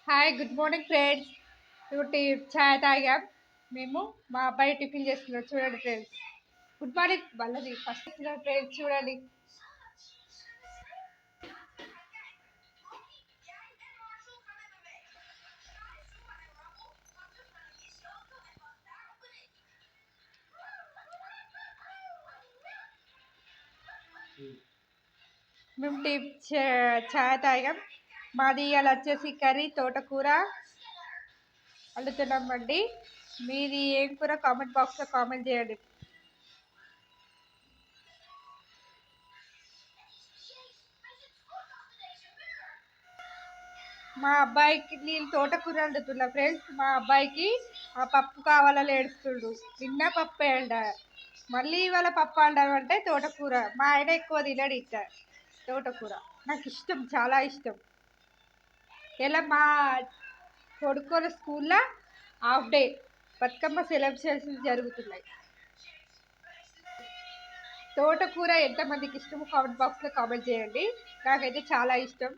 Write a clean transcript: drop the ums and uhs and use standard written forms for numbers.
Hi good morning friends. ఇప్పుడు ఛాయ్ తాగాం మేము. మా అబ్బాయి టిఫిన్ చేస్తున్నారు చూడండి ఫ్రెండ్స్. గుడ్ మార్నింగ్ వాళ్ళది ఫస్ట్ ఫ్రెండ్స్ చూడండి. మేము ఛాయ్ తాగాం. మాది ఇవాళ వచ్చేసి కర్రీ తోటకూర వండుతున్నామండి. మీది ఏం కూర కామెంట్ బాక్స్లో కామెంట్ చేయండి. మా అబ్బాయికి నేను తోటకూర వండుతున్నా ఫ్రెండ్స్. మా అబ్బాయికి ఆ పప్పు కావాలని ఏడుస్తుడు. నిన్న పప్పు అండ, మళ్ళీ ఇవాళ పప్పు వండామంటే తోటకూర. మా ఆయన ఎక్కువ తినడు ఇట్ట తోటకూర. నాకు ఇష్టం, చాలా ఇష్టం. ఇలా మా కొడుకోల స్కూల్లో హాఫ్ డే బతుకమ్మ సెలబ్రేషన్స్ జరుగుతున్నాయి. తోటకూర ఎంతమందికి ఇష్టమో కామెంట్ బాక్స్లో కామెంట్ చేయండి. నాకైతే చాలా ఇష్టం.